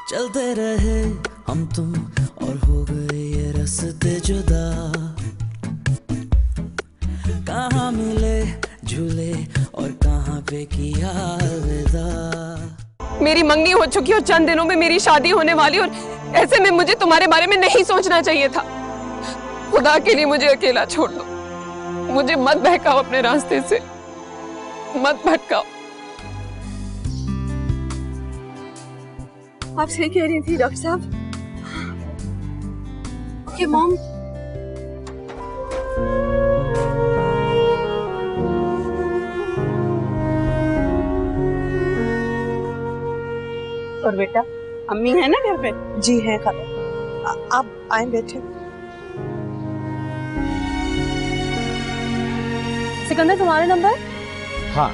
चलते रहे हम तुम और हो गए ये रास्ते जुदा, कहाँ मिले झूले और कहाँ पे किया अलविदा। मेरी मंगनी हो चुकी और चंद दिनों में मेरी शादी होने वाली, और ऐसे में मुझे तुम्हारे बारे में नहीं सोचना चाहिए था। खुदा के लिए मुझे अकेला छोड़ दो, मुझे मत बहकाओ अपने रास्ते से, मत भटकाओ। आप सही कह रही थी डॉक्टर साहब। Okay mom. और बेटा, अम्मी है ना घर पे? जी है खाला। आप आए बैठे। सिकंदर तुम्हारा नंबर? हाँ,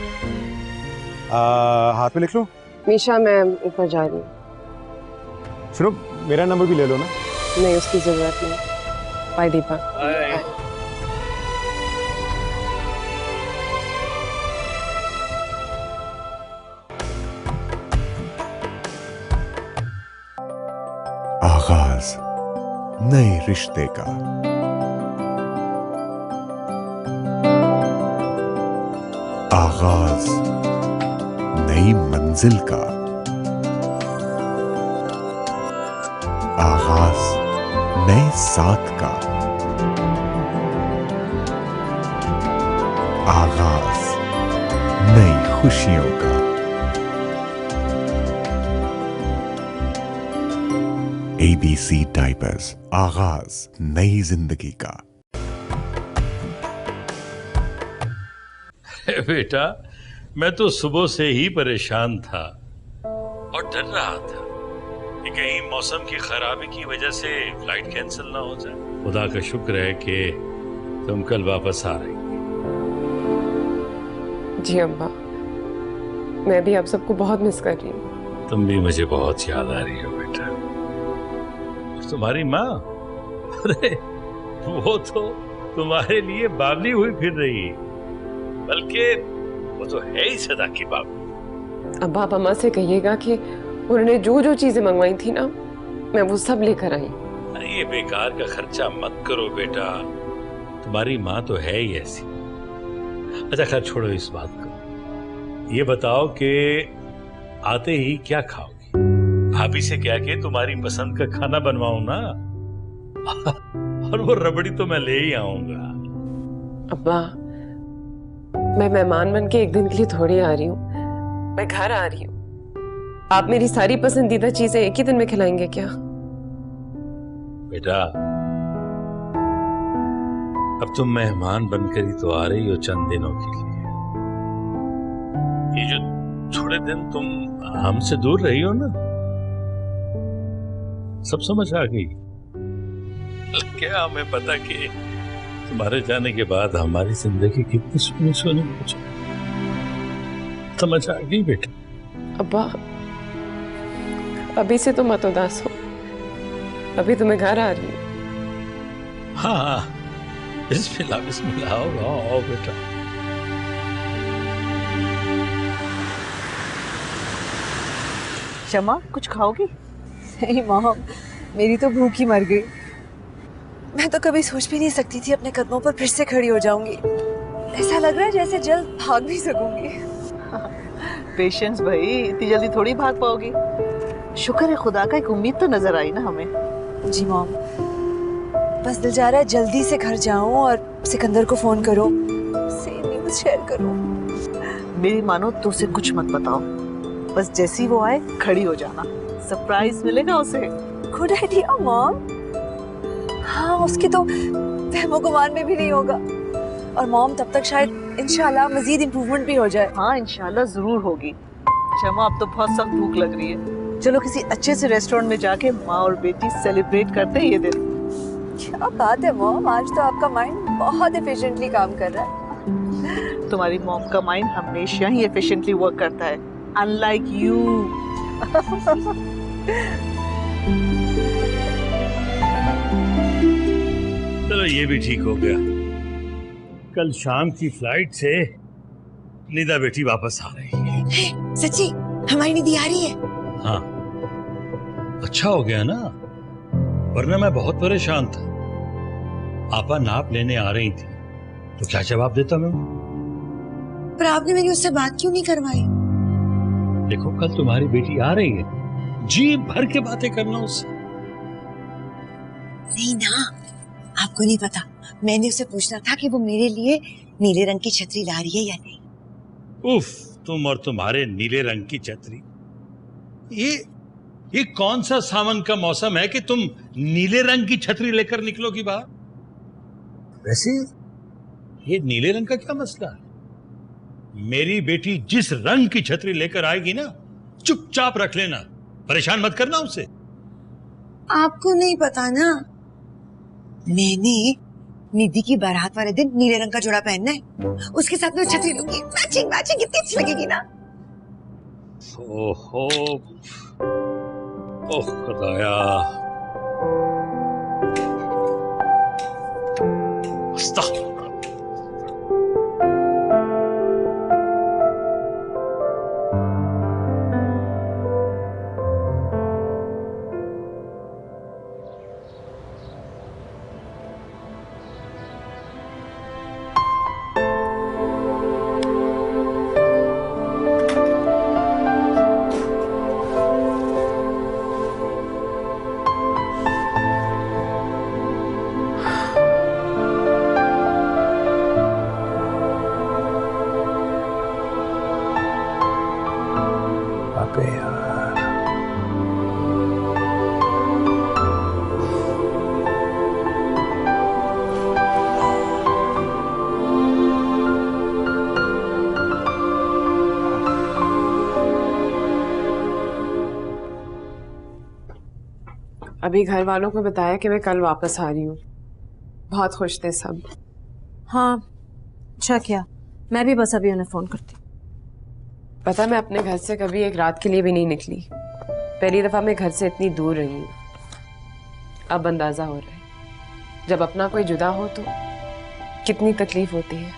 हाथ में लिख लो। मीशा, मैं ऊपर जा रही हूँ। सुनो, मेरा नंबर भी ले लो ना। नहीं, उसकी जरूरत नहीं। बाय दीपा। आगाज नए रिश्ते का। आगाज नई मंजिल का। आगाज नए साथ का। आगाज नई खुशियों का। ABC डायपर्स, आगाज नई जिंदगी का। बेटा, मैं तो सुबह से ही परेशान था और डर रहा था कि कहीं मौसम की खराबी की वजह से फ्लाइट कैंसिल ना हो जाए। खुदा का शुक्र है कि तुम कल वापस आ रही। जी अम्मा, मैं भी आप सबको बहुत मिस कर रही हूँ। तुम भी मुझे बहुत याद आ रही हो बेटा। और तुम्हारी माँ, अरे वो तो तुम्हारे लिए बावली हुई फिर रही, बल्कि वो तो है ही सदा की बावली। अब आप अम्मा से कहिएगा कि उन्होंने जो जो चीजें मंगवाई थी ना, मैं वो सब लेकर आई। अरे ये बेकार का खर्चा मत करो बेटा, तुम्हारी माँ तो है ही ऐसी। अच्छा खैर छोड़ो इस बात को। ये बताओ कि आते ही क्या खाओगी? भाभी से क्या कि तुम्हारी पसंद का खाना बनवाऊं ना। और वो रबड़ी तो मैं ले ही आऊंगा। अब्बा, मैं मेहमान बन के एक दिन के लिए थोड़ी आ रही हूँ, मैं घर आ रही हूँ। आप मेरी सारी पसंदीदा चीजें एक ही दिन में खिलाएंगे क्या? बेटा, अब तुम मेहमान बनकर ही तो आ रही हो चंद दिनों के लिए। ये जो थोड़े दिन तुम हमसे दूर रही हो ना, सब समझ आ गई। क्या हमें पता कि तुम्हारे जाने के बाद हमारी जिंदगी कितनी सुनी सुनी हो जाए। समझ आ गई बेटा। अब्बा, अभी से तो मत उदास हो, अभी तो मैं घर आ रही हूँ। हाँ, बिस्मिल्लाह बिस्मिल्लाह, आओ बेटा। शमा, कुछ खाओगी? नहीं मॉम, मेरी तो भूख ही मर गई। मैं तो कभी सोच भी नहीं सकती थी अपने कदमों पर फिर से खड़ी हो जाऊंगी। ऐसा लग रहा है जैसे जल्द भाग भी सकूंगी। पेशेंस भाई, इतनी जल्दी थोड़ी भाग पाओगी। शुक्र है खुदा का, एक उम्मीद तो नजर आई ना हमें। जी मॉम, बस दिल जा रहा है जल्दी से घर जाऊं और सिकंदर को फोन करो, उससे न्यूज़ शेयर करूं। मेरी मानो तो उसे कुछ मत बताओ, बस जैसी वो आए खड़ी हो जाना, सरप्राइज मिलेगा उसे। Good idea mom. हाँ, उसके तो वहमो गुमान में भी नहीं होगा। और मॉम, तब तक शायद इंशाल्लाह मजीद इम्प्रूवमेंट भी हो जाए। हाँ इंशाल्लाह जरूर होगी। शमा, अब तो बहुत सख्त भूख लग रही है, चलो किसी अच्छे से रेस्टोरेंट में जाके माँ और बेटी सेलिब्रेट करते हैं ये दिन। क्या बात है मॉम, आज तो आपका माइंड बहुत एफिशिएंटली काम कर रहा है। तुम्हारी मॉम का माइंड हमेशा ही एफिशिएंटली वर्क करता है, अनलाइक यू। चलो ये भी ठीक हो गया। कल शाम की फ्लाइट से निदा बेटी वापस आ रही है। सच्ची? हमारी निधि आ रही है? हाँ, अच्छा हो गया ना, वरना मैं बहुत परेशान था। आपा नाप लेने आ रही थी तो क्या जवाब देता मैं? पर आपने मेरी उससे बात क्यों नहीं करवाई? देखो कल तुम्हारी बेटी आ रही है, जी भर के बातें करना उससे। नहीं ना, आपको नहीं पता, मैंने उसे पूछना था कि वो मेरे लिए नीले रंग की छतरी ला रही है या नहीं। उफ, तुम और तुम्हारे नीले रंग की छतरी। ये कौन सा सावन का मौसम है कि तुम नीले रंग की छतरी लेकर निकलोगी बाहर? वैसे ये नीले रंग का क्या मसला है? मेरी बेटी जिस रंग की छतरी लेकर आएगी ना, चुपचाप रख लेना, परेशान मत करना उसे। आपको नहीं पता ना, मैंने निधि की बारात वाले दिन नीले रंग का जोड़ा पहनना है, उसके साथ में छतरी लूंगी, मैचिंग मैचिंग, कितनी अच्छी लगेगी ना। ओहो, ओह खुदाया, अभी घर वालों को बताया कि मैं कल वापस आ रही हूँ। बहुत खुश थे सब। हाँ, अच्छा किया। मैं भी बस अभी उन्हें फोन करती। पता, मैं अपने घर से कभी एक रात के लिए भी नहीं निकली। पहली दफा मैं घर से इतनी दूर रही हूँ। अब अंदाजा हो रहा है जब अपना कोई जुदा हो तो कितनी तकलीफ होती है।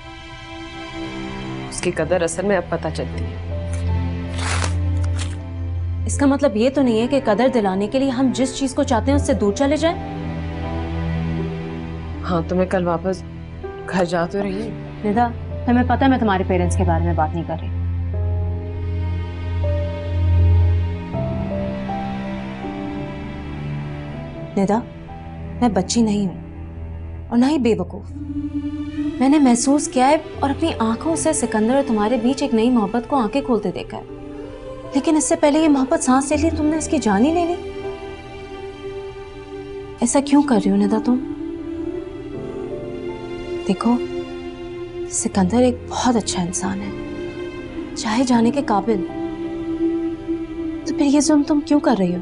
उसकी कदर असल में अब पता चलती है। इसका मतलब ये तो नहीं है कि कदर दिलाने के लिए हम जिस चीज को चाहते हैं उससे दूर चले जाएं? हाँ, तो मैं कल वापस घर जा तो रही हूँ। निदा, तुम्हें पता है मैं तुम्हारे पेरेंट्स के बारे में बात नहीं कर रही। निदा, मैं बच्ची नहीं हूं और ना ही बेवकूफ। मैंने महसूस किया है और अपनी आंखों से सिकंदर और तुम्हारे बीच एक नई मोहब्बत को आंखें खोलते देखा है। लेकिन इससे पहले ये मोहब्बत सांस ले ली, तुमने इसकी जान ही ले ली। ऐसा क्यों कर रही हो निदा तुम? देखो, सिकंदर एक बहुत अच्छा इंसान है, चाहे जाने के काबिल। तो फिर ये जुल्म तुम क्यों कर रही हो?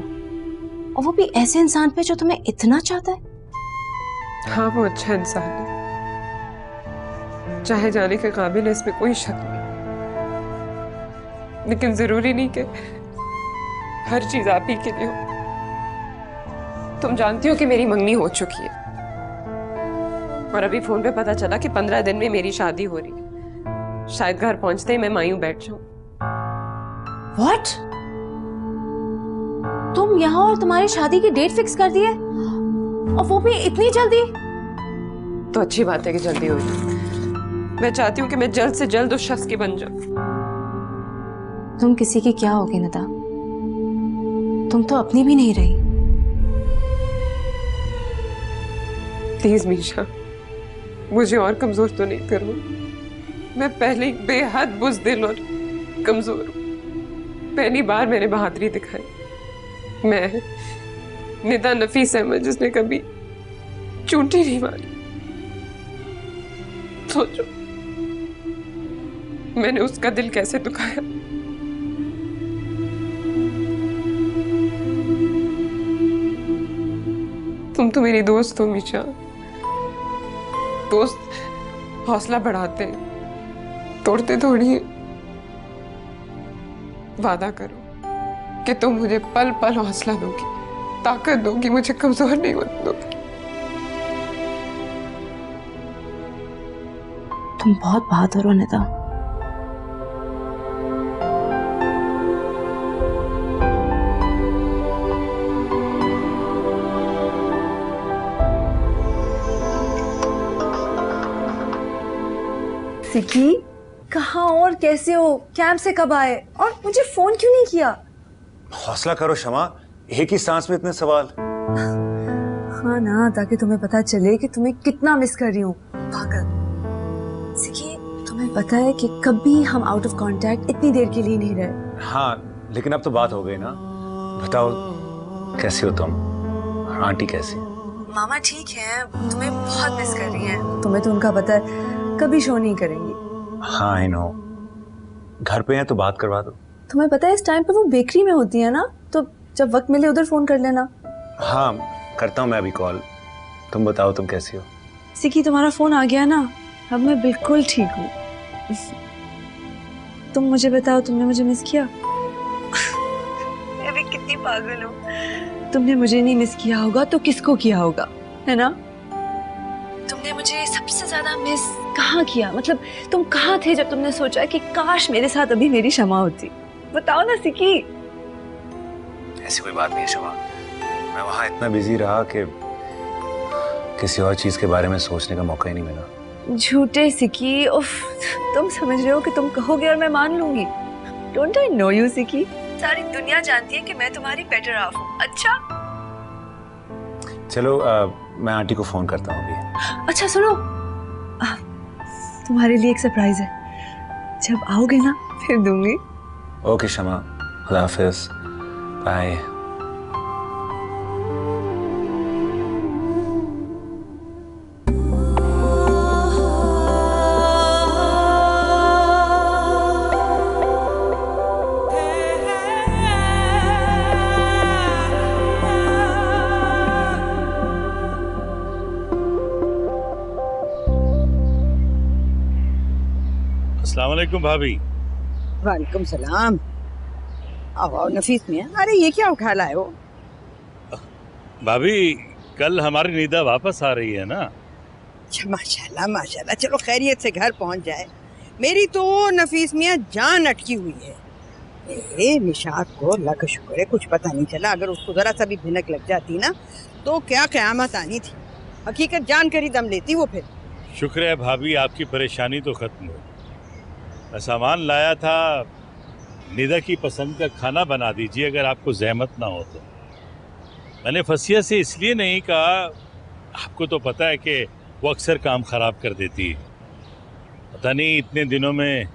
और वो भी ऐसे इंसान पे जो तुम्हें इतना चाहता है। हाँ, वो अच्छा इंसान है, चाहे जाने के काबिल है, इसमें कोई शक नहीं। लेकिन जरूरी नहीं कि हर चीज आप ही के लिए हो। तुम जानती हो कि मेरी मंगनी हो चुकी है और अभी फोन पे पता चला कि 15 दिन में मेरी शादी हो रही है। शायद घर पहुंचते ही मैं मायूं बैठ जाऊं। What? तुम यहाँ और तुम्हारी शादी की डेट फिक्स कर दी है, और वो भी इतनी जल्दी? तो अच्छी बात है कि जल्दी हो रही। मैं चाहती हूँ कि मैं जल्द से जल्द उस शख्स की बन जाऊं। तुम किसी की क्या होगी निदा? तुम तो अपनी भी नहीं रही। प्लीज मीशा, मुझे और कमजोर तो नहीं करो। मैं पहले ही बेहद बुज़दिल और कमजोर हूँ। पहली बार मैंने बहादुरी दिखाई। मैं निदा नफीस अहमद, जिसने कभी चूंटी नहीं मारी। सोचो मैंने उसका दिल कैसे दुखाया। तुम तो मेरी दोस्त हो मीशा। दोस्त हौसला बढ़ाते हैं, तोड़ते थोड़ी हैं। वादा करो कि तुम मुझे पल पल हौसला दोगी, ताकत दोगी, मुझे कमजोर नहीं होने दोगी। तुम बहुत बहादुर हो निदा। सिकी, कहाँ और कैसे हो? कैंप से कब आए और मुझे फोन क्यों नहीं किया? हौसला करो शमा, एक ही सांस में इतने सवाल। हाँ ना, ताकि तुम्हें पता चले कि तुम्हें कितना मिस कर रही हूँ। पागल। सिकी, तुम्हें पता है कि कभी हम आउट ऑफ कांटेक्ट इतनी देर के लिए नहीं रहे। हाँ, लेकिन अब तो बात हो गई ना। बताओ कैसी हो तुम? आंटी कैसी? मामा ठीक है, तुम्हें बहुत मिस कर रही हैं। तुम्हें तो उनका पता है, कभी शो नहीं करेंगी। हाँ आई नो। घर पे हैं तो बात करवा दो। तुम्हें पता है इस टाइम पे वो बेकरी में होती है ना, तो जब वक्त मिले उधर फोन कर लेना। हाँ करता हूँ मैं अभी कॉल। तुम बताओ तुम कैसी हो? सिकी, तुम्हारा फोन आ गया ना, अब मैं बिल्कुल ठीक हूँ। तुम मुझे बताओ, तुमने मुझे मिस किया? मैं भी कितनी पागल हूँ। तुमने मुझे नहीं मिस किया होगा तो किसको किया होगा, है ना? तुमने मुझे सबसे ज्यादा मिस कहाँ किया? मतलब तुम कहाँ थे जब तुमने सोचा कि काश मेरे साथ अभी मेरी शमा होती? बताओ ना सिकी। ऐसी कोई बात नहीं है शमा, मैं वहाँ इतना बिजी रहा कि किसी और चीज के बारे में सोचने का मौका ही नहीं मिला। झूठे सिकी, उफ, तुम समझ रहे हो कि तुम कहोगे और मैं मान लूंगी। डोंट आई नो यू सिकी, सारी दुनिया जानती है कि मैं तुम्हारी बेटर हाफ हूँ। अच्छा चलो मैं आंटी को फोन करता हूँ अभी। अच्छा सुनो, तुम्हारे लिए एक सरप्राइज है, जब आओगे ना फिर दूंगी। ओके शमा, खुदा हाफिज, बाय। अस्सलाम वालेकुम भाभी। वालेकुम सलाम। आओ नफीस मियां, अरे ये क्या उठा लाए हो? भाभी कल हमारी निदा वापस आ रही है ना? अच्छा माशाल्लाह माशाल्लाह, चलो खैरियत से घर पहुंच जाए। मेरी तो नफीस मियां जान अटकी हुई है। ए निशात को अल्लाह का शुक्र है कुछ पता नहीं चला, अगर उसको जरा सा भी भिनक लग जाती ना तो क्या क़यामत आनी थी। हकीकत जान कर ही दम लेती वो फिर। शुक्र है भाभी, आपकी परेशानी तो खत्म हो। मैं सामान लाया था, निदा की पसंद का खाना बना दीजिए अगर आपको जहमत ना हो तो। मैंने फसिया से इसलिए नहीं कहा, आपको तो पता है कि वो अक्सर काम ख़राब कर देती है। पता नहीं इतने दिनों में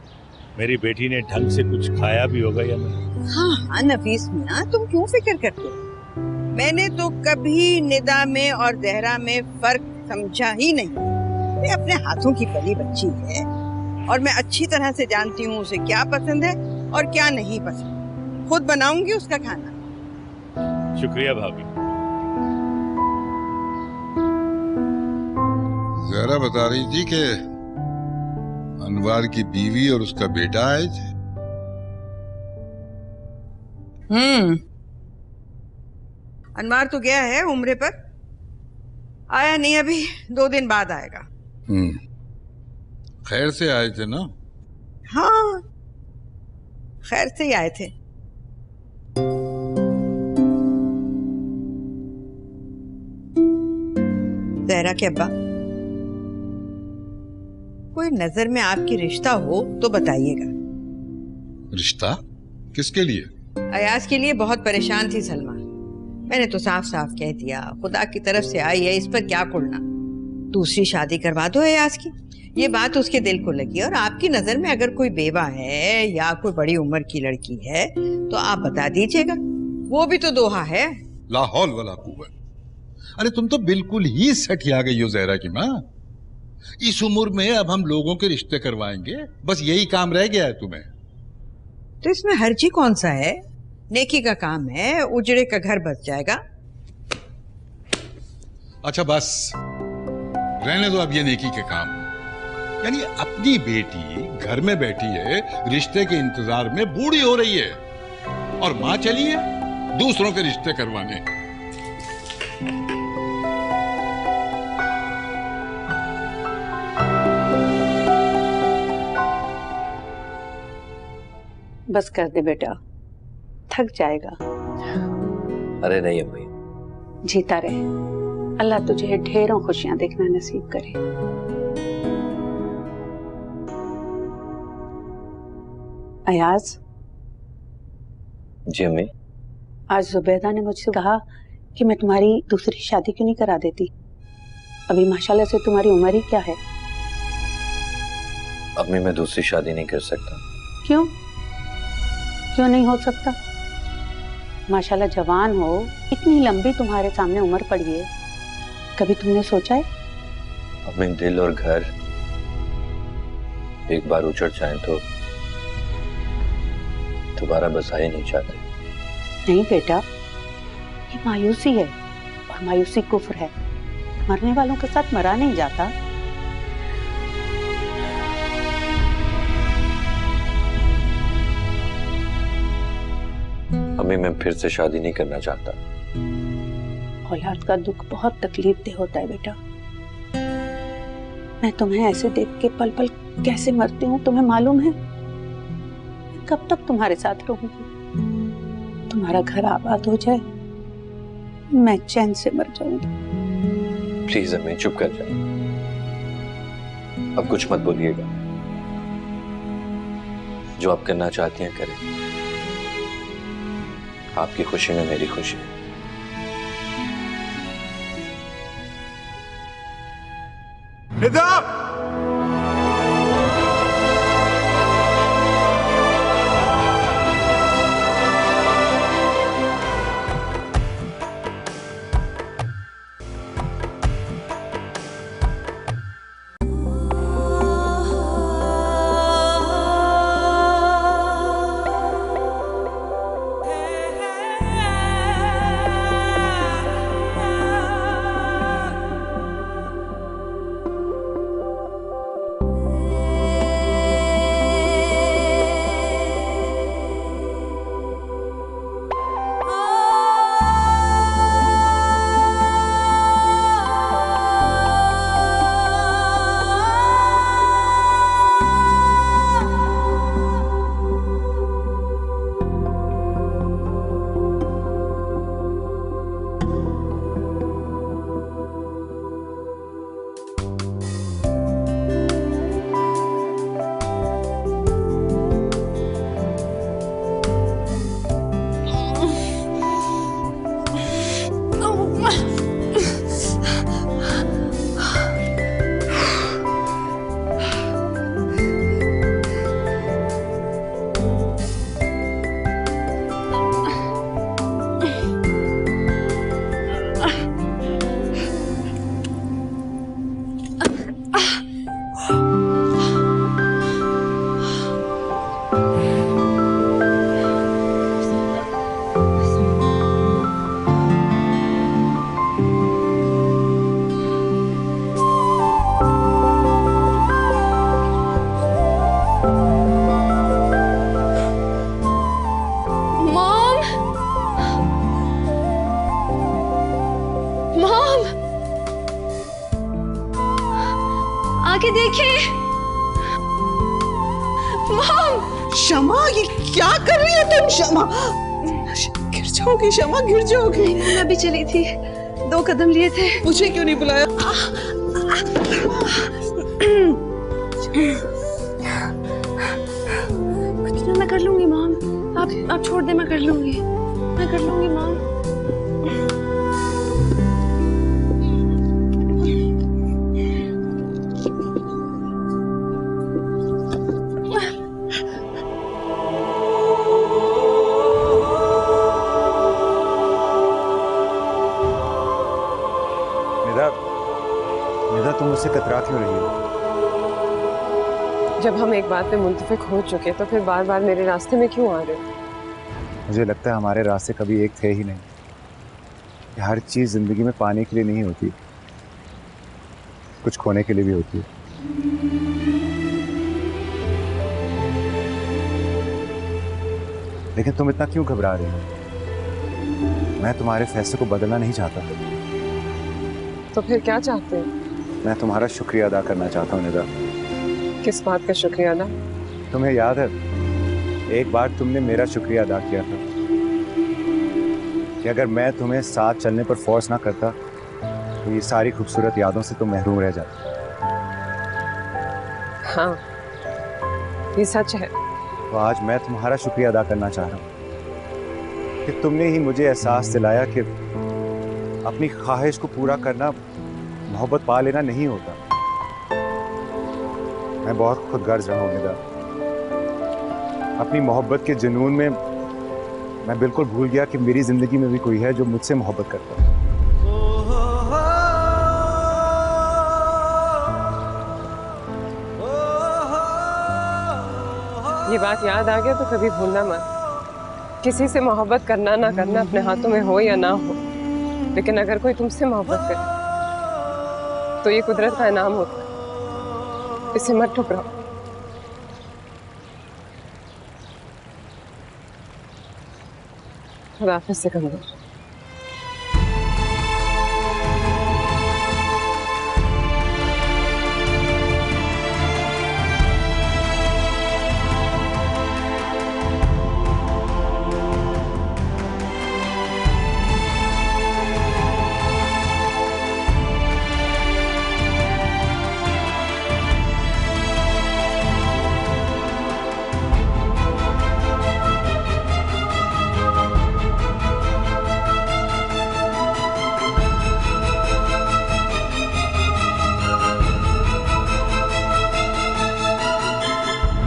मेरी बेटी ने ढंग से कुछ खाया भी होगा या नहीं। हाँ हाँ नफीस मियां, तुम क्यों फिक्र करते हो? मैंने तो कभी निदा में और जहरा में फर्क समझा ही नहीं। मैं अपने हाथों की पली बच्ची है और मैं अच्छी तरह से जानती हूँ उसे क्या पसंद है और क्या नहीं पसंद। खुद बनाऊंगी उसका खाना। शुक्रिया भाभी। जहरा बता रही थी कि अनवार की बीवी और उसका बेटा आए थे। अनवार तो गया है उम्रे पर, आया नहीं अभी, 2 दिन बाद आएगा। खैर से आए थे ना? हाँ खैर से ही आए थे। जहरा के अब्बा, कोई नजर में आपकी रिश्ता हो तो बताइएगा। रिश्ता? किसके लिए? अयाज के लिए बहुत परेशान थी सलमा। मैंने तो साफ साफ कह दिया, खुदा की तरफ से आई है, इस पर क्या कुड़ना। दूसरी शादी करवा दो अयाज की। ये बात उसके दिल को लगी और आपकी नजर में अगर कोई बेवा है या कोई बड़ी उम्र की लड़की है तो आप बता दीजिएगा। वो भी तो दोहा है। लाहौल वाला कुव्वत। अरे तुम तो बिल्कुल ही सठिया गई हो जहरा की माँ। इस उम्र में अब हम लोगों के रिश्ते करवाएंगे, बस यही काम रह गया है तुम्हें। तो इसमें हर्जी कौन सा है? नेकी का काम है, उजड़े का घर बच जाएगा। अच्छा बस रहने दो अब ये नेकी के काम। यानी अपनी बेटी घर में बैठी है, रिश्ते के इंतजार में बूढ़ी हो रही है, और मां चली है दूसरों के रिश्ते करवाने। बस कर दे बेटा, थक जाएगा। अरे नहीं अम्मी, जीता रहे, अल्लाह तुझे ढेरों खुशियां देखना नसीब करे। अयाज, जी अम्मी। आज जुबैदा ने मुझसे कहा कि मैं तुम्हारी दूसरी शादी क्यों नहीं करा देती। अभी माशाल्लाह से तुम्हारी उम्र ही क्या है। अम्मी मैं दूसरी शादी नहीं कर सकता। क्यों क्यों नहीं हो सकता? माशाल्लाह जवान हो, इतनी लंबी तुम्हारे सामने उम्र पड़ी है, कभी तुमने सोचा है? अम्मी दिल और घर एक बार उजड़ जाए तो दोबारा बसाए नहीं चाहते। नहीं बेटा, ये मायूसी है और मायूसी कुफ्र है। मरने वालों के साथ मरा नहीं जाता। अम्मी मैं फिर से शादी नहीं करना चाहता। औलाद का दुख बहुत तकलीफ दे होता है बेटा। मैं तुम्हें ऐसे देख के पल पल कैसे मरती हूँ तुम्हें मालूम है? कब तक तुम्हारे साथ रहूंगी? तुम्हारा घर आबाद हो जाए, मैं चैन से मर जाऊंगी। प्लीज अम्मी चुप कर जाए, अब कुछ मत बोलिएगा। जो आप करना चाहती हैं करें। आपकी खुशी में मेरी खुशी है। आके देखें। मॉम! शमा, ये क्या कर रही है तुम? शमा गिर जाओगी, शमा गिर जाओगी। मैं अभी चली थी, 2 कदम लिए थे। मुझे क्यों नहीं बुलाया? कुछ ना, मैं कर लूंगी मॉम। आप छोड़ दे, मैं कर लूंगी, मैं कर लूंगी मॉम। निदा, तुम मुझसे कतरा क्यों रही हो? जब हम एक बात पे मुत्तफिक हो चुके तो फिर बार बार मेरे रास्ते में क्यों आ रहे हो? मुझे लगता है हमारे रास्ते कभी एक थे ही नहीं। कि हर चीज जिंदगी में पाने के लिए नहीं होती, कुछ खोने के लिए भी होती है। लेकिन तुम इतना क्यों घबरा रही हो? मैं तुम्हारे फैसले को बदलना नहीं चाहता। तो फिर क्या चाहते हो? मैं तुम्हारा शुक्रिया अदा करना चाहता हूँ निदा। किस बात का शुक्रिया अदा? तुम्हें याद है एक बार तुमने मेरा शुक्रिया अदा किया था कि अगर मैं तुम्हें साथ चलने पर फोर्स ना करता तो ये सारी खूबसूरत यादों से तुम महरूम रह जाते। हाँ, ये सच है। तो आज मैं तुम्हारा शुक्रिया अदा करना चाह रहा हूँ कि तुमने ही मुझे एहसास दिलाया कि अपनी ख्वाहिश को पूरा करना मोहब्बत पा लेना नहीं होता। मैं बहुत खुदगर्ज रहा हूँ निदा। अपनी मोहब्बत के जुनून में मैं बिल्कुल भूल गया कि मेरी जिंदगी में भी कोई है जो मुझसे मोहब्बत करता है। ये बात याद आ गया तो कभी भूलना मत। किसी से मोहब्बत करना ना करना अपने हाथों में हो या ना हो, लेकिन अगर कोई तुमसे मोहब्बत करे तो ये कुदरत का इनाम होता है। इसे मत ठुकराओ। खुदा हाफिज़ सिकंदर।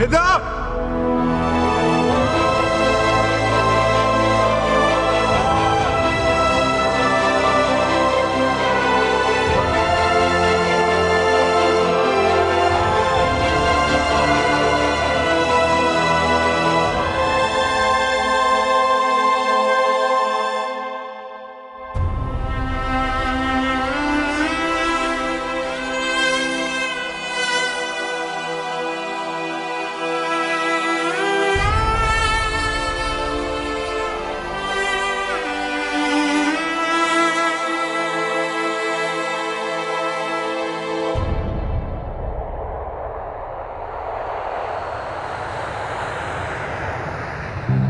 निदा!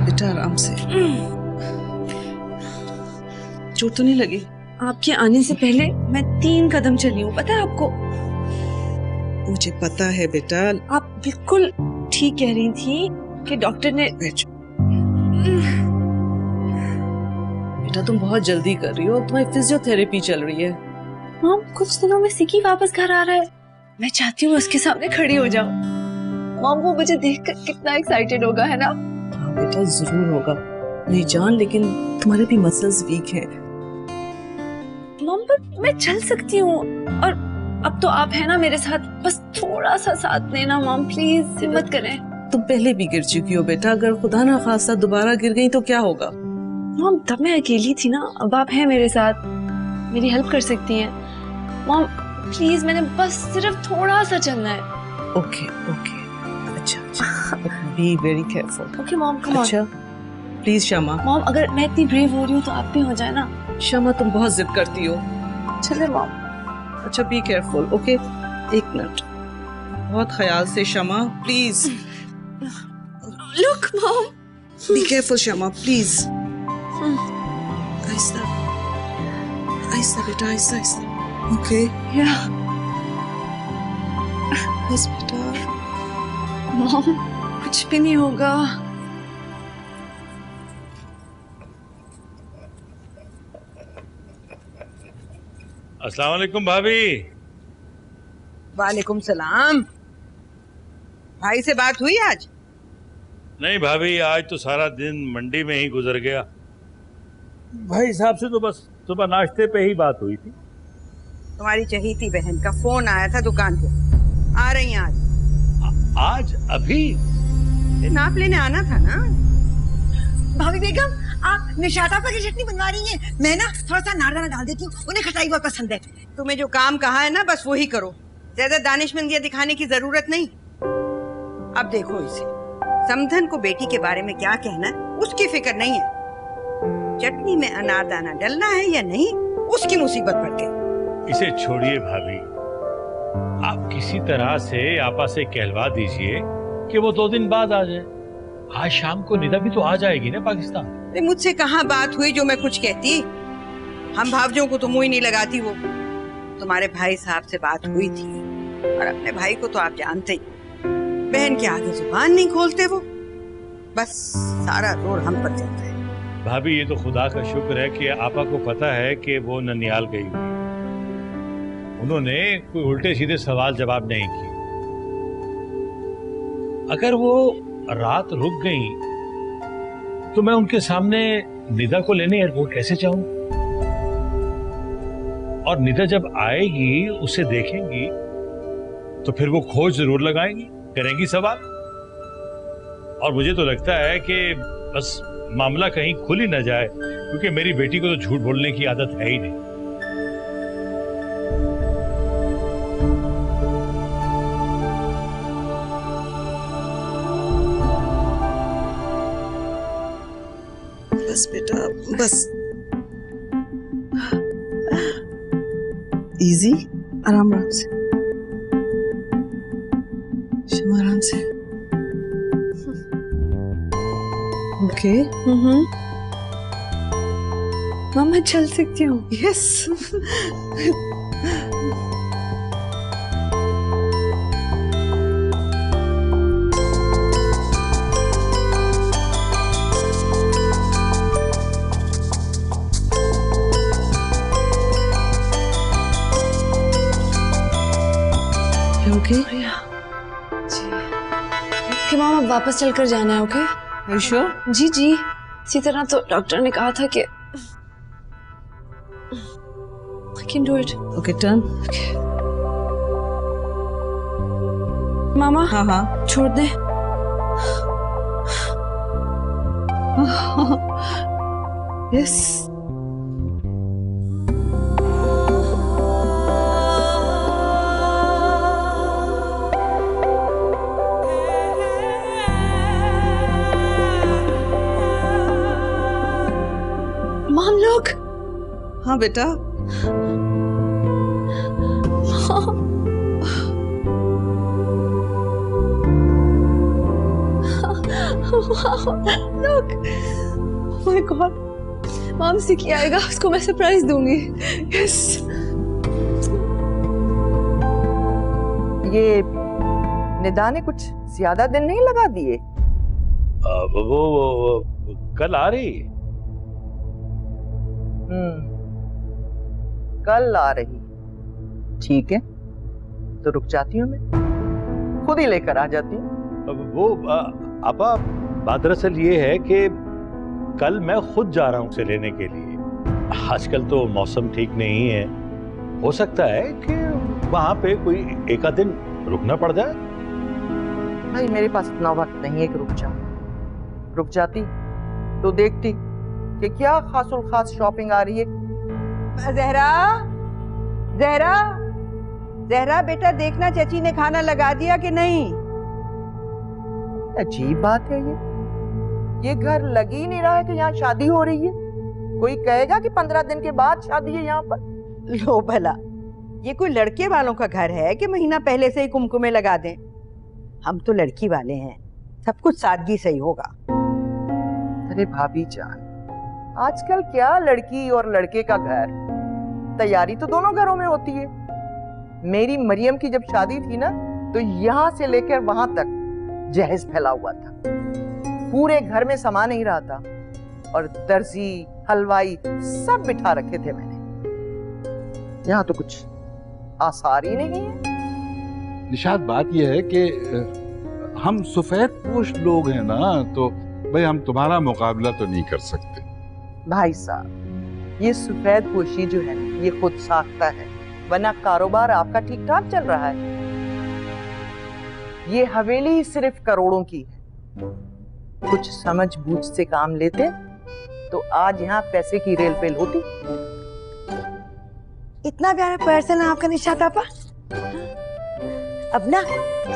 बेटा आराम से। चोट तो नहीं लगी? आपके आने से पहले मैं 3 कदम चली हूँ, पता है आपको? मुझे पता है बेटा। आप बिल्कुल ठीक कह रही थी कि डॉक्टर ने। बेटा तुम बहुत जल्दी कर रही हो, तुम्हारी फिजियोथेरेपी चल रही है। मॉम, कुछ दिनों में सिकी वापस घर आ रहा है। मैं चाहती हूँ उसके सामने खड़ी हो जाऊं। मॉम, वो मुझे देखकर कितना एक्साइटेड होगा, है ना? हाँ बेटा जरूर होगा। नहीं जान, लेकिन तुम्हारे भी मसल्स वीक हैं। मॉम, पर मैं चल सकती हूँ, और अब तो आप है ना मेरे साथ, बस थोड़ा सा साथ देना मॉम, प्लीज हिम्मत करें। तुम पहले भी गिर चुकी हो बेटा, अगर खुदा ना खास्ता दोबारा गिर गई तो क्या होगा? मॉम, तब मैं अकेली थी ना, अब आप हैं मेरे साथ, मेरी हेल्प कर सकती हैं। मॉम प्लीज, मैंने बस सिर्फ थोड़ा सा चलना है। ओके ओके, अच्छा be very careful. Okay mom, come on. अच्छा प्लीज शमा। मॉम, अगर मैं इतनी ब्रेव हो रही हूँ तो आप भी हो जाए ना। शमा तुम बहुत जिद करती हो। चले मॉम। अच्छा बी केयरफुल, ओके? 1 मिनट, बहुत ख्याल से Shama, please. Look mom, be careful Shama, please. आहिस्ता आहिस्ता बेटा, आहिस्ता आहिस्ता। ओके या बस बेटा। मॉम, कुछ भी नहीं होगा। अस्सलाम वालेकुम भाभी। वालेकुम सलाम। भाई से बात हुई आज? नहीं भाभी, आज तो सारा दिन मंडी में ही गुजर गया। भाई साहब से तो बस सुबह नाश्ते पे ही बात हुई थी। तुम्हारी चहीती बहन का फोन आया था दुकान पे, आ रही हैं आज। आज अभी? नाप लेने आना था ना। भाभी बेगम, आप निशाता पर की चटनी बनवा रही हैं। मैं ना थोड़ा सा नारदाना डाल देती हूँ, उन्हें खटाई बहुत पसंद है। तुम्हें जो काम कहा है ना, बस वही करो, ज्यादा दानिशमंदियां दिखाने की जरूरत नहीं। अब देखो इसे, समधन को बेटी के बारे में क्या कहना है उसकी फिक्र नहीं है। चटनी में अनारदाना डलना है या नहीं, उसकी मुसीबत पड़ गई। इसे छोड़िए भाभी, आप किसी तरह से आपा से कहलवा दीजिए कि वो 2 दिन बाद आ जाए। आज शाम को निदा भी तो आ जाएगी ना पाकिस्तान। मुझसे कहाँ बात हुई जो मैं कुछ कहती? हम भावजों को तो मुंह ही नहीं लगाती। वो तुम्हारे भाई साहब से बात हुई थी, और अपने भाई को तो आप जानते ही, बहन के आगे जुबान नहीं खोलते वो। बस सारा जोर हम पर चलता है। भाभी ये तो खुदा का शुक्र है कि आपा को पता है कि वो ननिहाल गई हुई है। उन्होंने कोई उल्टे सीधे सवाल जवाब नहीं किए। अगर वो रात रुक गई तो मैं उनके सामने निदा को लेने एयरपोर्ट कैसे जाऊं? और निदा जब आएगी उसे देखेंगी तो फिर वो खोज जरूर लगाएंगी, करेंगी सवाल। और मुझे तो लगता है कि बस मामला कहीं खुल ही न जाए, क्योंकि मेरी बेटी को तो झूठ बोलने की आदत है ही नहीं। बस बेटा बस, इजी, आराम आराम से, शमा आराम से। ओके मामा चल सकती हूँ। यस ओके कि मामा वापस चलकर जाना है। Okay Are you sure? जी जी, इसी तरह तो डॉक्टर ने कहा था कि I can do it. Okay, turn. मामा हाँ हाँ छोड़ दे। यस माम लोग। हाँ बेटा Look, oh my God, माम से क्या आएगा, उसको मैं सरप्राइज दूंगी। यस ये निदा ने कुछ ज्यादा दिन नहीं लगा दिए? वो कल आ रही। कल आ रही, ठीक है, तो रुक जाती हूँ, मैं खुद ही लेकर आ जाती हूँ। वो आपा बात दरअसल ये है कि कल मैं खुद जा रहा हूँ उसे लेने के लिए। आजकल तो मौसम ठीक नहीं है, हो सकता है कि वहां पे कोई एक आध दिन रुकना पड़ जाए। भाई मेरे पास इतना वक्त नहीं है कि रुक जाऊं। रुक जाती तो देखती कि क्या खासुल खास शॉपिंग आ रही है। जहरा, जहरा, जहरा बेटा देखना चाची ने खाना लगा दिया कि नहीं? अजीब बात है ये घर लग ही नहीं रहा है कि यहाँ शादी हो रही है। कोई कहेगा कि 15 दिन के बाद शादी है यहाँ पर। लो भला, ये कोई लड़के वालों का घर है कि महीना पहले से ही कुमकुमे लगा दें? हम तो लड़की वाले हैं, सब कुछ सादगी से ही होगा। अरे भाभी जान, आजकल क्या लड़की और लड़के का घर, तैयारी तो दोनों घरों में होती है। मेरी मरियम की जब शादी थी ना, तो यहाँ से लेकर वहां तक जहेज फैला हुआ था, पूरे घर में समा नहीं रहा था, और दर्जी हलवाई सब बिठा रखे थे मैंने। यहाँ तो कुछ आसार ही नहीं है। निशात, बात यह है कि हम सफेद पोश लोग हैं ना, तो भाई हम तुम्हारा मुकाबला तो नहीं कर सकते। भाई साहब, ये सफेद पोशी जो है ये खुद साखता है, वरना कारोबार आपका ठीक ठाक चल रहा है। ये हवेली सिर्फ करोड़ों की है, कुछ समझ बूझ से काम लेते तो आज यहाँ पैसे की रेल पेल होती। इतना प्यारा पर्सन है आपका निशात आपा। अब ना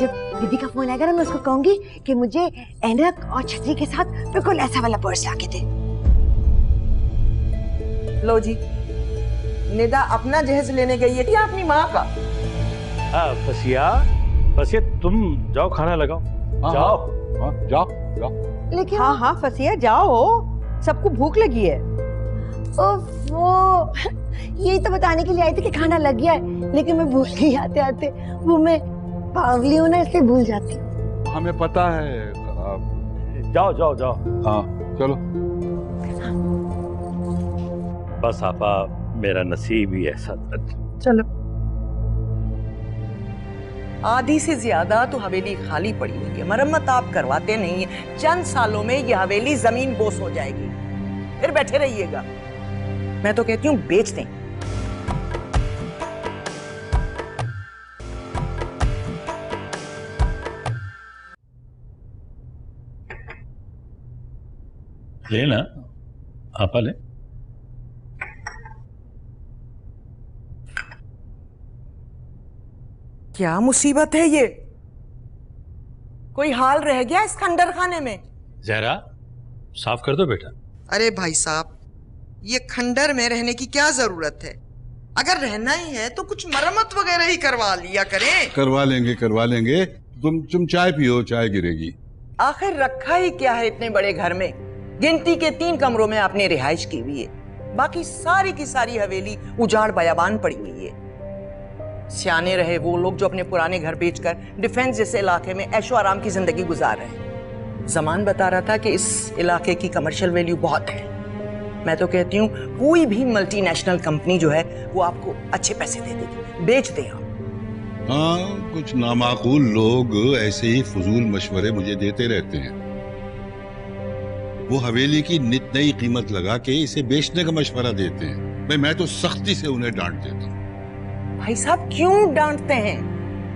जब दीदी का फोन आएगा ना, मैं उसको कहूंगी कि मुझे ऐनक और छतरी के साथ बिल्कुल ऐसा वाला पर्स लाके दे। लो जी, निदा अपना जहेज लेने गई है या अपनी माँ का? फसिया, तुम जाओ खाना लगाओ। जाओ जाओ जाओ। लेकिन हाँ हाँ फसिया जाओ, सबको भूख लगी है। वो यही तो बताने के लिए आई थी कि खाना लग गया है, लेकिन मैं भूल गई आते आते। वो मैं पागली हूँ ना, इसलिए भूल जाती हूँ। हमें पता है। जाओ जाओ जाओ। हाँ चलो। बस आपा, मेरा नसीब ही ऐसा था। चलो। आधी से ज्यादा तो हवेली खाली पड़ी हुई है, मरम्मत आप करवाते नहीं है। चंद सालों में ये हवेली जमीन बोस हो जाएगी, फिर बैठे रहिएगा। मैं तो कहती हूँ बेच दें। लेना आपा, ले। क्या मुसीबत है ये? कोई हाल रह गया इस खंडर खाने में? जहरा, साफ कर दो बेटा। अरे भाई साहब, ये खंडर में रहने की क्या जरूरत है? अगर रहना ही है तो कुछ मरम्मत वगैरह ही करवा लिया करें। करवा लेंगे। तुम चाय पियो, चाय गिरेगी। आखिर रखा ही क्या है इतने बड़े घर में? गिनती के 3 कमरों में आपने रिहाइश की हुई है, बाकी सारी की सारी हवेली उजाड़ बयाबान पड़ी हुई है। सियाने रहे वो लोग जो अपने पुराने घर बेचकर डिफेंस जैसे इलाके में ऐशो आराम की जिंदगी गुजार रहे हैं। जमान बता रहा था कि इस इलाके की कमर्शियल वैल्यू बहुत है। मैं तो कहती हूँ कोई भी मल्टीनेशनल कंपनी जो है वो आपको अच्छे पैसे दे देगी, बेच दे आप। हाँ, कुछ नामाकूल लोग ऐसे ही फजूल मशवरे मुझे देते रहते हैं। वो हवेली की नित नई कीमत लगा के इसे बेचने का मशवरा देते हैं। भाई मैं तो सख्ती से उन्हें डांट देता हूँ। भाई साहब क्यों डांटते हैं?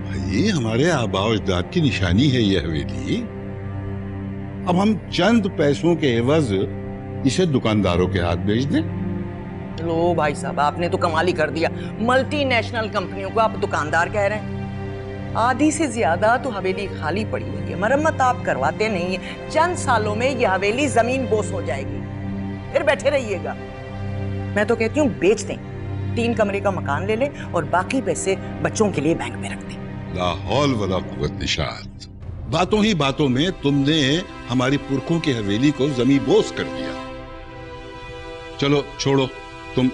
भाई हमारे आबाओ अजदाद की निशानी है ये हवेली। अब हम चंद पैसों के एवज इसे दुकानदारों के हाथ बेच दें? लो भाई साहब, आपने तो कमाल ही कर दिया। मल्टीनेशनल कंपनियों को आप दुकानदार कह रहे हैं। आधी से ज्यादा तो हवेली खाली पड़ी हुई है, मरम्मत आप करवाते नहीं है। चंद सालों में ये हवेली जमीन बोस हो जाएगी, फिर बैठे रहिएगा। मैं तो कहती हूँ बेच दें, 3 कमरे का मकान ले लें और बाकी पैसे बच्चों के लिए बैंक में रख दें। ला हौल वला कुव्वत निशात। बातों ही बातों में तुमने हमारी पुरखों की हवेली को जमीन बोस कर दिया। चलो छोड़ो, तुम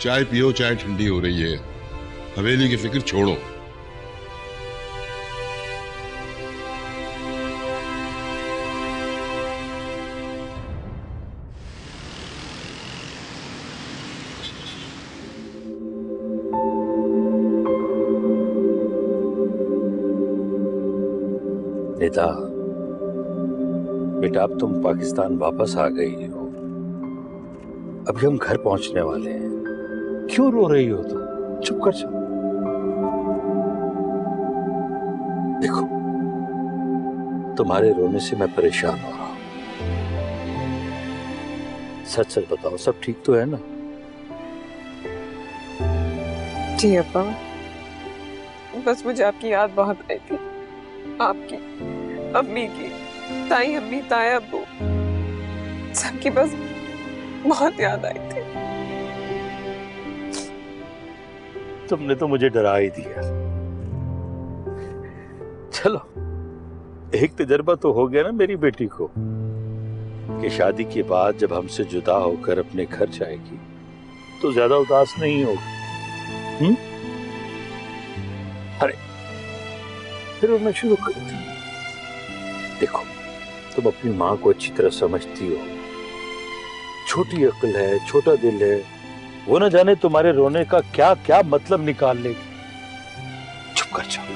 चाय पियो, चाय ठंडी हो रही है। हवेली की फिक्र छोड़ो। निदा, बेटा अब तुम पाकिस्तान वापस आ गई हो, अभी हम घर पहुंचने वाले हैं। क्यों रो रही हो तुम? चुप कर जाओ। देखो, तुम्हारे रोने से मैं परेशान हो रहा हूं। सच सच बताओ, सब ठीक तो है ना? जी अब्बा, बस मुझे आपकी याद बहुत आई थी। आपकी, अम्मी की, ताई अम्मी, ताया अब्बू, सबकी बस बहुत याद आई थी। तुमने तो मुझे डरा ही दिया। चलो, एक तजर्बा तो हो गया ना मेरी बेटी को कि शादी के बाद जब हमसे जुदा होकर अपने घर जाएगी तो ज्यादा उदास नहीं होगी। अरे फिर मैं शुरू कर दी। देखो, तुम अपनी माँ को अच्छी तरह समझती हो, छोटी अक्ल है, छोटा दिल है, वो न जाने तुम्हारे रोने का क्या क्या मतलब निकाल लेगी। चुप कर जाओ,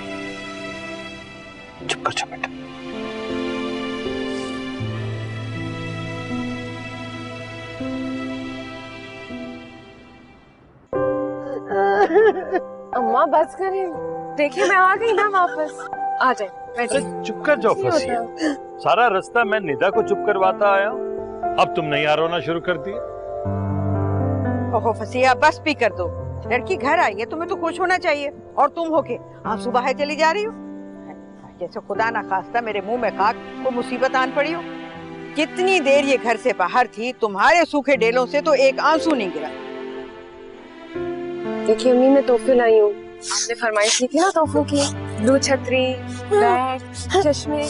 चुप कर जाओ बेटा। अम्मा बस करें, देखिए मैं आ गई ना वापस। आ जाए, बैठे। चुप कर जाओ फसिया। सारा रास्ता मैं निदा को चुप करवाता आया हूँ, अब तुम नहीं आ रोना शुरू कर दिए। ओहो फसिया, बस भी कर दो। लड़की घर आई है, तुम्हें तो खुश होना चाहिए, और तुम होके आंसू बहाए चली जा रही हो जैसे खुदा ना खास्ता मेरे मुंह में खाक को मुसीबत आन पड़ी हो। कितनी देर ये घर से बाहर थी, तुम्हारे सूखे डेलों से तो एक आंसू नहीं गिरा। देखिए अम्मी, मैं तोहफे लाई हूँ, आपने फरमाइश की थी ना तोहफों की। ब्लू छतरी, बैग, चश्मे।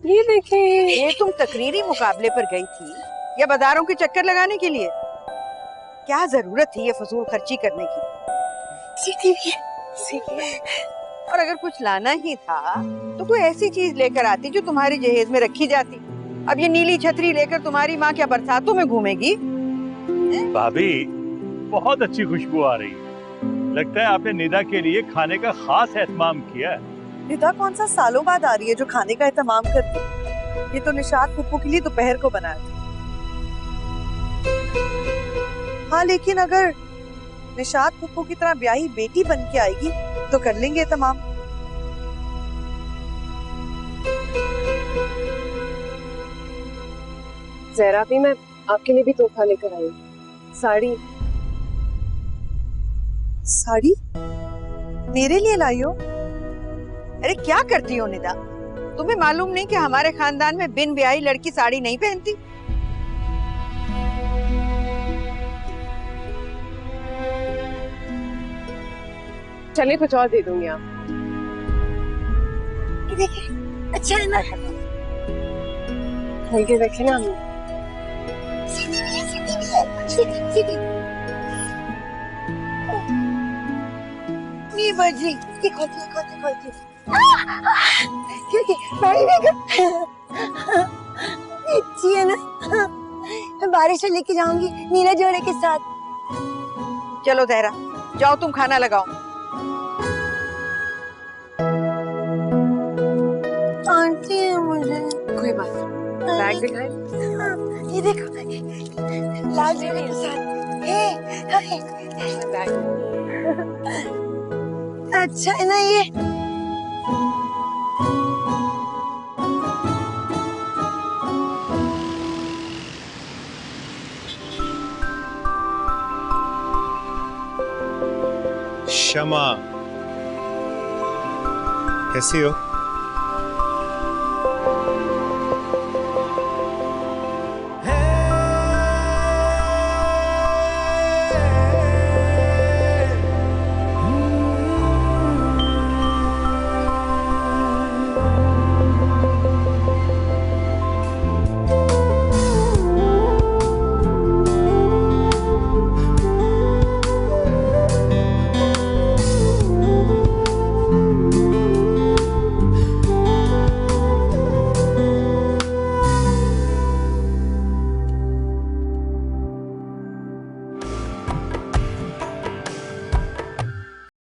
ये देखें। ये तुम तकरीरी मुकाबले पर गई थी या बाजारों के चक्कर लगाने के लिए? क्या जरूरत थी ये फजूल खर्ची करने की? सीटी भी है। और अगर कुछ लाना ही था तो कोई ऐसी चीज लेकर आती जो तुम्हारी जहेज में रखी जाती। अब ये नीली छतरी लेकर तुम्हारी माँ क्या बरसातों में घूमेगी? भाभी बहुत अच्छी खुशबू आ रही है। लगता है आपने निदा के लिए खाने का खास एहतमाम किया है। निदा कौन सा सालों बाद आ रही है जो खाने का एहतमाम करती है? ये तो निशात फुप्पू के लिए दोपहर को बनाया था। हाँ लेकिन अगर निशात फुप्पू की तरह ब्याही बेटी बन के आएगी तो कर लेंगे तमाम। जहरा भी, मैं आपके लिए भी तोहफा लेकर आई हूँ। साड़ी। साड़ी मेरे लिए लाई हो? अरे क्या करती हो निदा? तुम्हें मालूम नहीं कि हमारे खानदान में बिन ब्याही लड़की साड़ी नहीं पहनती? चलिए कुछ और दे दूंगी आप। ये देखिए, अच्छा है ना? खोल के देखे ना। सीटी। ये बजी, ये खोलती। क्योंकि बड़ी बेगम अच्छी है ना? मैं बारिश में लेके जाऊंगी नीला जोड़े के साथ। चलो जहरा, जाओ तुम खाना लगाओ। आंटी है मुझे। कोई बात नहीं। बैग दिखाए। ये देखो, लाल जोड़े के साथ। अच्छा है ना ये? शमा, कैसी हो?